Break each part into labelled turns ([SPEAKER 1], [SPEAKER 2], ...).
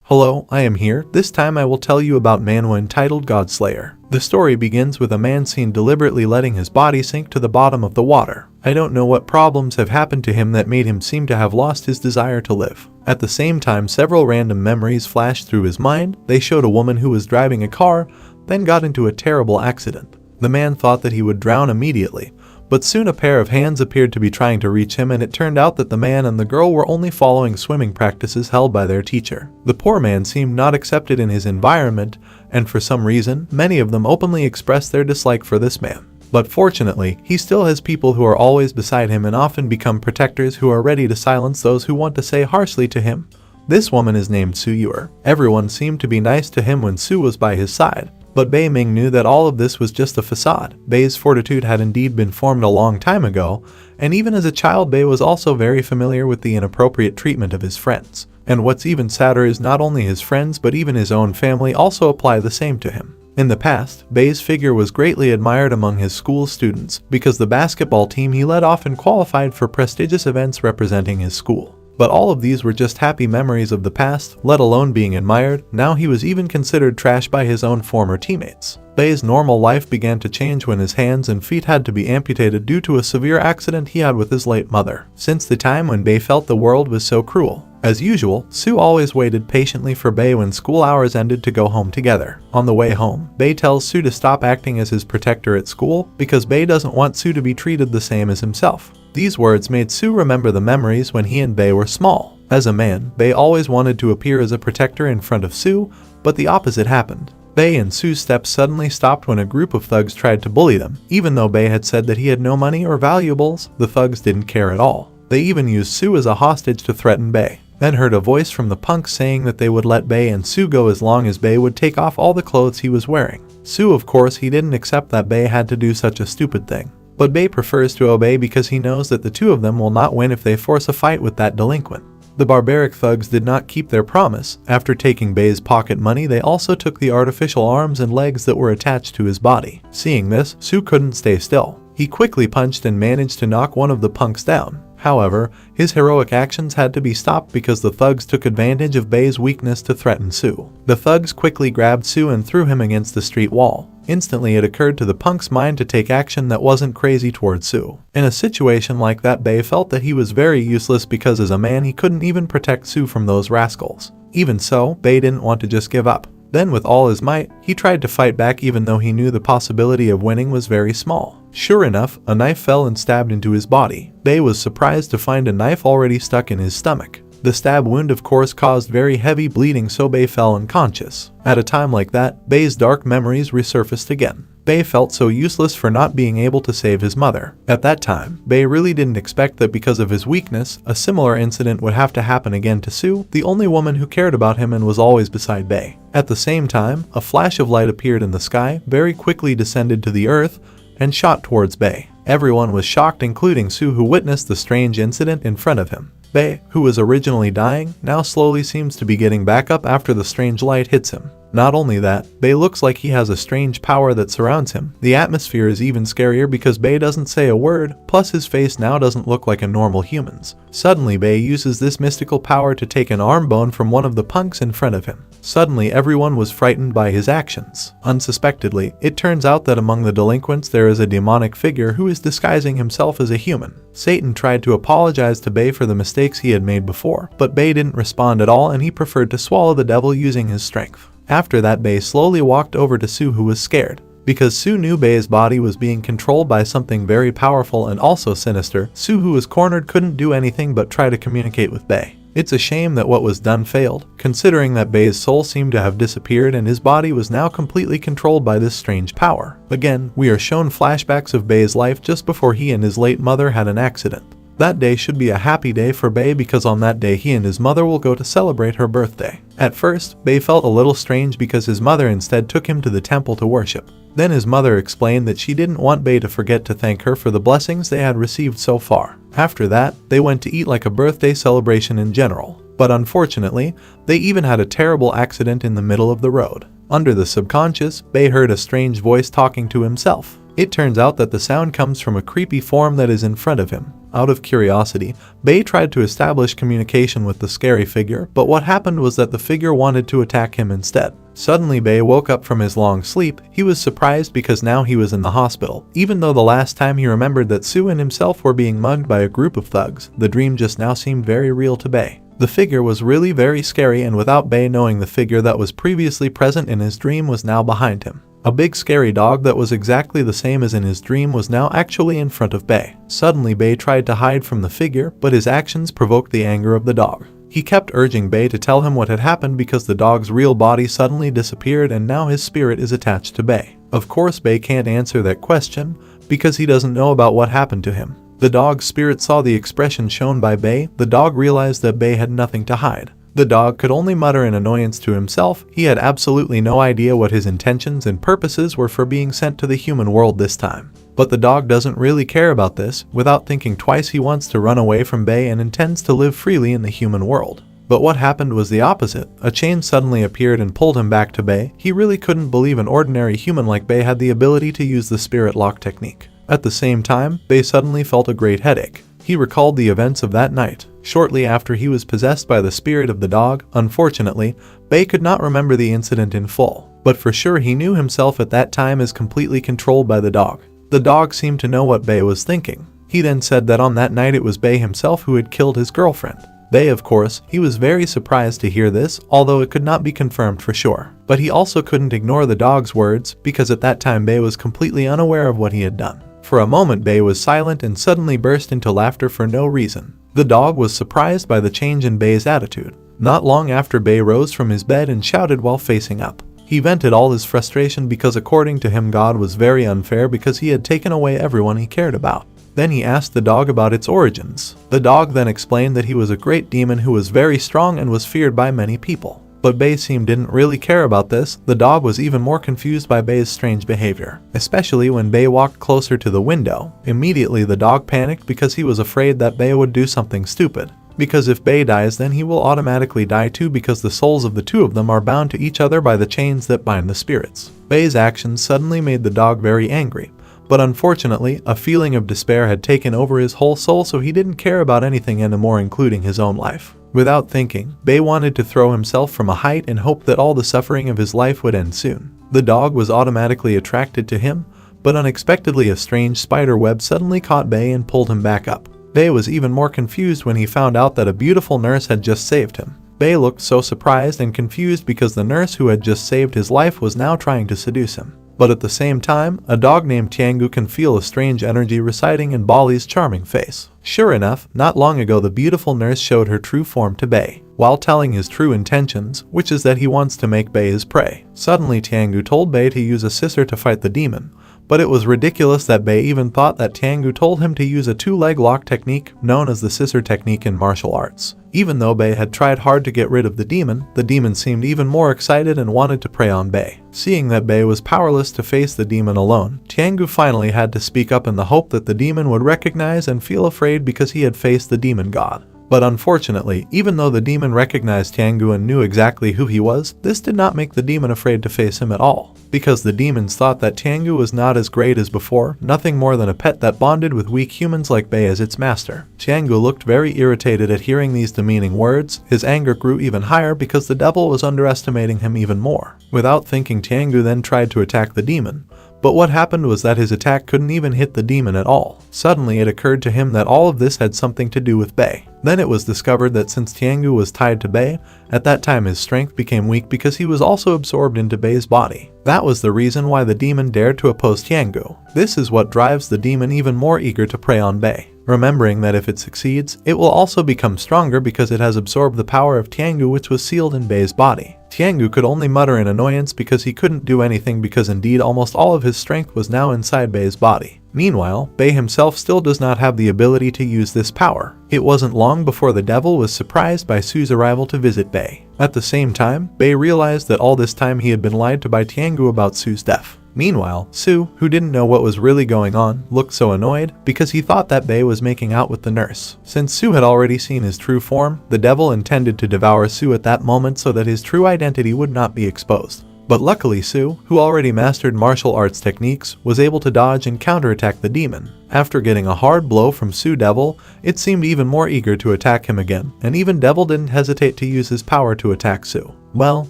[SPEAKER 1] Hello, I am here. This time I will tell you about Manhwa entitled Godslayer. The story begins with a man seen deliberately letting his body sink to the bottom of the water. I don't know what problems have happened to him that made him seem to have lost his desire to live. At the same time, several random memories flashed through his mind. They showed a woman who was driving a car, then got into a terrible accident. The man thought that he would drown immediately, but soon a pair of hands appeared to be trying to reach him, and it turned out that the man and the girl were only following swimming practices held by their teacher. The poor man seemed not accepted in his environment, and for some reason, many of them openly expressed their dislike for this man. But fortunately, he still has people who are always beside him and often become protectors who are ready to silence those who want to say harshly to him. This woman is named Su Yuer. Everyone seemed to be nice to him when Su was by his side. But Bei Ming knew that all of this was just a facade. Bei's fortitude had indeed been formed a long time ago, and even as a child Bei was also very familiar with the inappropriate treatment of his friends. And what's even sadder is not only his friends but even his own family also apply the same to him. In the past, Bei's figure was greatly admired among his school students because the basketball team he led often qualified for prestigious events representing his school. But all of these were just happy memories of the past, let alone being admired. Now he was even considered trash by his own former teammates. Bei's normal life began to change when his hands and feet had to be amputated due to a severe accident he had with his late mother. Since the time when Bei felt the world was so cruel. As usual, Su always waited patiently for Bei when school hours ended to go home together. On the way home, Bei tells Su to stop acting as his protector at school because Bei doesn't want Su to be treated the same as himself. These words made Su remember the memories when he and Bei were small. As a man, Bei always wanted to appear as a protector in front of Su, but the opposite happened. Bei and Su's steps suddenly stopped when a group of thugs tried to bully them. Even though Bei had said that he had no money or valuables, the thugs didn't care at all. They even used Su as a hostage to threaten Bei. Then heard a voice from the punks saying that they would let Bei and Su go as long as Bei would take off all the clothes he was wearing. Su, of course, he didn't accept that Bei had to do such a stupid thing. But Bei prefers to obey because he knows that the two of them will not win if they force a fight with that delinquent. The barbaric thugs did not keep their promise. After taking Bei's pocket money, they also took the artificial arms and legs that were attached to his body. Seeing this, Su couldn't stay still. He quickly punched and managed to knock one of the punks down. However, his heroic actions had to be stopped because the thugs took advantage of Bei's weakness to threaten Su. The thugs quickly grabbed Su and threw him against the street wall. Instantly, it occurred to the punk's mind to take action that wasn't crazy towards Su. In a situation like that, Bei felt that he was very useless because as a man he couldn't even protect Su from those rascals. Even so, Bei didn't want to just give up. Then with all his might, he tried to fight back even though he knew the possibility of winning was very small. Sure enough, a knife fell and stabbed into his body. Bei was surprised to find a knife already stuck in his stomach. The stab wound of course caused very heavy bleeding, so Bei fell unconscious. At a time like that, Bei's dark memories resurfaced again. Bei felt so useless for not being able to save his mother. At that time, Bei really didn't expect that because of his weakness, a similar incident would have to happen again to Su, the only woman who cared about him and was always beside Bei. At the same time, a flash of light appeared in the sky, very quickly descended to the earth, and shot towards Bei. Everyone was shocked, including Su, who witnessed the strange incident in front of him. Bei, who was originally dying, now slowly seems to be getting back up after the strange light hits him. Not only that, Bei looks like he has a strange power that surrounds him. The atmosphere is even scarier because Bei doesn't say a word, plus his face now doesn't look like a normal human's. Suddenly, Bei uses this mystical power to take an arm bone from one of the punks in front of him. Suddenly, everyone was frightened by his actions. Unsuspectedly, it turns out that among the delinquents there is a demonic figure who is disguising himself as a human. Satan tried to apologize to Bei for the mistakes he had made before, but Bei didn't respond at all and he preferred to swallow the devil using his strength. After that, Bei slowly walked over to Su, who was scared. Because Su knew Bei's body was being controlled by something very powerful and also sinister, Su, who was cornered, couldn't do anything but try to communicate with Bei. It's a shame that what was done failed, considering that Bei's soul seemed to have disappeared and his body was now completely controlled by this strange power. Again, we are shown flashbacks of Bei's life just before he and his late mother had an accident. That day should be a happy day for Bei because on that day he and his mother will go to celebrate her birthday. At first, Bei felt a little strange because his mother instead took him to the temple to worship. Then his mother explained that she didn't want Bei to forget to thank her for the blessings they had received so far. After that, they went to eat like a birthday celebration in general. But unfortunately, they even had a terrible accident in the middle of the road. Under the subconscious, Bei heard a strange voice talking to himself. It turns out that the sound comes from a creepy form that is in front of him. Out of curiosity, Bei tried to establish communication with the scary figure, but what happened was that the figure wanted to attack him instead. Suddenly Bei woke up from his long sleep. He was surprised because now he was in the hospital. Even though the last time he remembered that Su and himself were being mugged by a group of thugs, the dream just now seemed very real to Bei. The figure was really very scary, and without Bei knowing, the figure that was previously present in his dream was now behind him. A big scary dog that was exactly the same as in his dream was now actually in front of Bei. Suddenly Bei tried to hide from the figure, but his actions provoked the anger of the dog. He kept urging Bei to tell him what had happened because the dog's real body suddenly disappeared and now his spirit is attached to Bei. Of course Bei can't answer that question because he doesn't know about what happened to him. The dog's spirit saw the expression shown by Bei. The dog realized that Bei had nothing to hide. The dog could only mutter in annoyance to himself. He had absolutely no idea what his intentions and purposes were for being sent to the human world this time. But the dog doesn't really care about this. Without thinking twice, he wants to run away from Bei and intends to live freely in the human world. But what happened was the opposite. A chain suddenly appeared and pulled him back to Bei. He really couldn't believe an ordinary human like Bei had the ability to use the spirit lock technique. At the same time, Bei suddenly felt a great headache. He recalled the events of that night, shortly after he was possessed by the spirit of the dog. Unfortunately, Bei could not remember the incident in full, but for sure he knew himself at that time as completely controlled by the dog. The dog seemed to know what Bei was thinking. He then said that on that night it was Bei himself who had killed his girlfriend. Bei, of course, he was very surprised to hear this, although it could not be confirmed for sure. But he also couldn't ignore the dog's words, because at that time Bei was completely unaware of what he had done. For a moment Bei was silent and suddenly burst into laughter for no reason. The dog was surprised by the change in Bei's attitude. Not long after, Bei rose from his bed and shouted while facing up. He vented all his frustration because according to him God was very unfair because he had taken away everyone he cared about. Then he asked the dog about its origins. The dog then explained that he was a great demon who was very strong and was feared by many people. But Bei didn't really care about this. The dog was even more confused by Bei's strange behavior, especially when Bei walked closer to the window. Immediately the dog panicked because he was afraid that Bei would do something stupid. Because if Bei dies, then he will automatically die too, because the souls of the two of them are bound to each other by the chains that bind the spirits. Bei's actions suddenly made the dog very angry. But unfortunately, a feeling of despair had taken over his whole soul, so he didn't care about anything anymore, including his own life. Without thinking, Bei wanted to throw himself from a height and hope that all the suffering of his life would end soon. The dog was automatically attracted to him, but unexpectedly a strange spider web suddenly caught Bei and pulled him back up. Bei was even more confused when he found out that a beautiful nurse had just saved him. Bei looked so surprised and confused because the nurse who had just saved his life was now trying to seduce him. But at the same time, a dog named Tiangu can feel a strange energy residing in Bali's charming face. Sure enough, not long ago the beautiful nurse showed her true form to Bei, while telling his true intentions, which is that he wants to make Bei his prey. Suddenly Tiangu told Bei to use a scissor to fight the demon. But it was ridiculous that Bei even thought that Tiangu told him to use a two-leg lock technique known as the scissor technique in martial arts. Even though Bei had tried hard to get rid of the demon seemed even more excited and wanted to prey on Bei. Seeing that Bei was powerless to face the demon alone, Tiangu finally had to speak up in the hope that the demon would recognize and feel afraid because he had faced the demon god. But unfortunately, even though the demon recognized Tiangu and knew exactly who he was, this did not make the demon afraid to face him at all. Because the demons thought that Tiangu was not as great as before, nothing more than a pet that bonded with weak humans like Bei as its master. Tiangu looked very irritated at hearing these demeaning words. His anger grew even higher because the devil was underestimating him even more. Without thinking, Tiangu then tried to attack the demon. But what happened was that his attack couldn't even hit the demon at all. Suddenly it occurred to him that all of this had something to do with Bei. Then it was discovered that since Tiangu was tied to Bei, at that time his strength became weak because he was also absorbed into Bei's body. That was the reason why the demon dared to oppose Tiangu. This is what drives the demon even more eager to prey on Bei, remembering that if it succeeds, it will also become stronger because it has absorbed the power of Tiangu, which was sealed in Bei's body. Tiangu could only mutter in annoyance because he couldn't do anything, because indeed almost all of his strength was now inside Bei's body. Meanwhile, Bei himself still does not have the ability to use this power. It wasn't long before the devil was surprised by Su's arrival to visit Bei. At the same time, Bei realized that all this time he had been lied to by Tiangu about Su's death. Meanwhile, Su, who didn't know what was really going on, looked so annoyed because he thought that Bei was making out with the nurse. Since Su had already seen his true form, the devil intended to devour Su at that moment so that his true identity would not be exposed. But luckily Sue, who already mastered martial arts techniques, was able to dodge and counterattack the demon. After getting a hard blow from Sue Devil, it seemed even more eager to attack him again, and even Devil didn't hesitate to use his power to attack Sue. Well,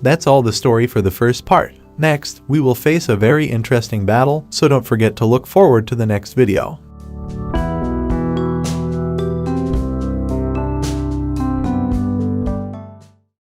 [SPEAKER 1] that's all the story for the first part. Next, we will face a very interesting battle, so don't forget to look forward to the next video.